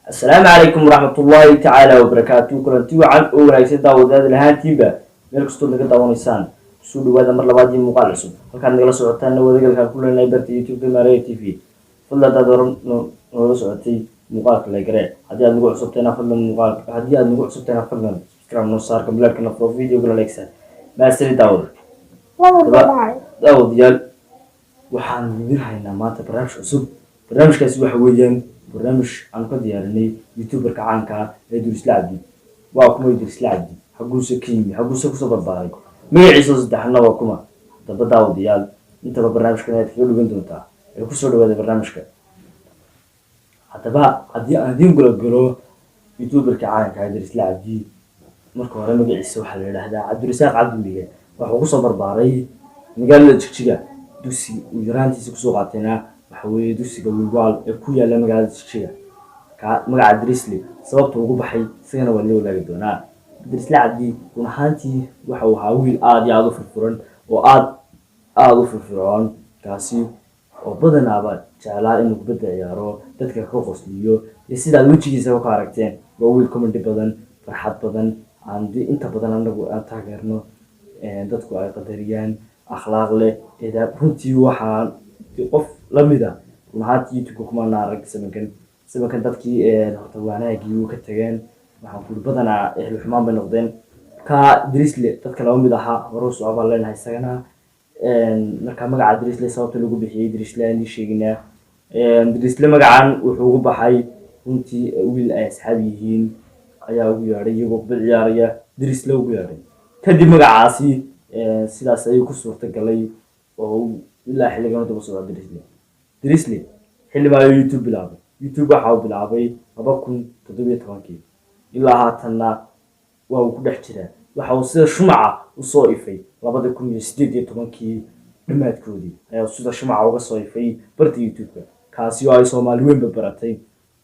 السلام عليكم ورحمة الله تعالى وبركاته. كلنتي وعن وناagsan daawadayaal lahaantiinba meel kastoo laga daawanaysaan soo dhawaada mar labaad iyo muuqaal cusub halkaan nagala socotaan wadagalka ku leenahay barta YouTube Maria TV fadlan daadoran noo socotay muuqaalka la garee haddii aad nagu cusubtayna fadlan muuqaalka haddii aad nagu cusubtayna fadlan subscribe noo saar kambalka furo video gala like ma sii daawadayaal waxaan idin haynaa maanta barnaamij cusub barnaamijkaasi waxa weeyaan برنامج عن قضية يعني يوتيوبر كعنكا يدرس لعبي واكم يدرس لعبي حقوس كيمي حقوس كوسا برباري ما يعيسوس دحنا واكما دبدا وديال انت برنامج كان يتفيلو بنتوتا كوسا دو هذا برنامج كان حتى بقى عادي نقول يوتيوبر كعنكا يدرس لعبي marka hore magaciisa waxa la yiraahdaa Cabdirasaaq Cabdimige waxa uu soo barbaaray magaalada Jigjiga dusi uu yaraantiisa ku soo qaatayna waxa weeye dusiga wiilwaal ee ku yaala magaalada Jigjiga ka magaca Drisley sababta ugu baxay isagana waa loo laga doonaa Drisley Cabdi kuna haantii waxa uu ahaa wiil aad iyo aad u furfuran oo aad u furfuran kaasi oo badanaaba jeclaa inuu kubadda ciyaaro dadka ka qosliyo iyo sida wajigiisa ka aragteen waa wiil comedy badan farxad badan عندي أنت بدنا نقول أنت غيرنا دتكو أي قدريان أخلاق له إذا كنتي واحد قف لمدة ونهاتي تكو كمان نارك سمكن دتكي نحطوانا يجيو كتجان وحنقول بدنا الحمام بنقدين كدريسلي دتك لمدة ها وروس عبالله هاي السنة نركب مع دريسلي صوت اللي جو بحي دريسلي عندي شيء دريسلي مجعان وحقوق بحي كنتي ويل أصحابيين ayaa ugu yeeray iyagoo ciyaaraya Drisley ugu yeeray kadib magacaasi sidaas ay ku suurta galay oo ilaa xilligan uu soo Drisley xilli baa YouTube waxa uu bilaabay 2017 ilaa haatanna waa uu ku dhex jiraa waxa uu sida shumaca u soo ifay 2018 dhamaadkoodii ayaa sida shumaca uga soo ifay barta YouTube kaasi oo ay Soomaali weyn baratay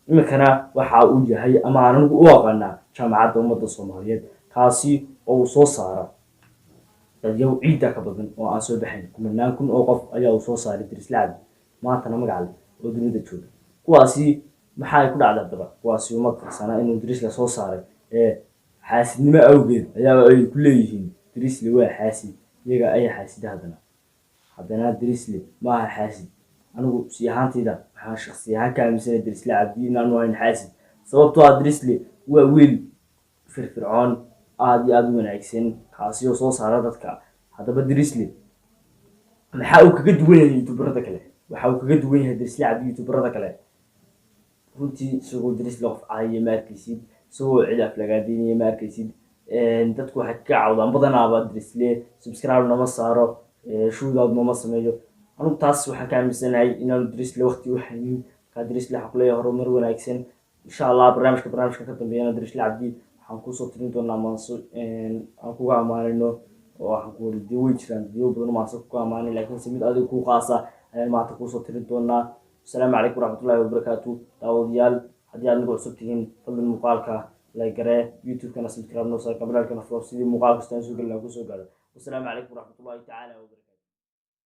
imikana waxa uu yahay ama aan u aqaana jaamacadda ummadda Soomaaliyeed kaasi oo soo saara dadyo ciida ka badan oo aan soo baxayn kumanaan kun oo qof ayaa uu soo saaray Drisley Cabdi maantana magac oo dunida jooga kuwaasi maxay ku dhacday daba kuwaasi uma qarsana inuu Drisley soo saaray xaasidnimo awgeed ayaa ay ku leeyihiin Drisley waa xaasid iyaga ay xaasid haddana Drisley ma aha xaasid anigu si ahaantayda waxaan shakhsi ahaan ka aaminsanay Drisley Cabdi inaanu ahayn xaasid sababtoo ah Drisley waa wiil firfircoon aad iyo aad u wanaagsan kaasi oo soo saara dadka haddaba Drisley waxa uu kaga duwan yahay YouTuberada kale waxa uu kaga duwan yahay Drisley Cabdi YouTuberada kale runtii isagoo Drisley qof caadiya markaysid isagoo cilaaf laga diinay markaysid dadku waxa ka cawdaan badanaaba Drisley subscribe nama saaro shootout nama sameeyo anu taas waxaan ka aaminsanahay inaan Drisley waqti u haynin ka Drisley waxa kale horumar wanaagsan insha Allah barnaamijka ka dambeeyana Drisley Cabdi waxaan ku soo tirin doonaa maanso aan ku amaanayno oo waxaan ku wada way jiraan video badan maanso ku amaanay laakiin si mid adiga ku qaasa ayaan maanta ku soo tirin doonaa assalaamu calaykum waraxmatullaahi wabarakaatuh daawadayaal haddii aad nagu cusub tihiin fadlan muuqaalka like garee YouTube kana subscribe noo saar kambalka furo sidii muuqaalka soo galaa ku soo gaaro assalaamu calaykum waraxmatullaahi tacaala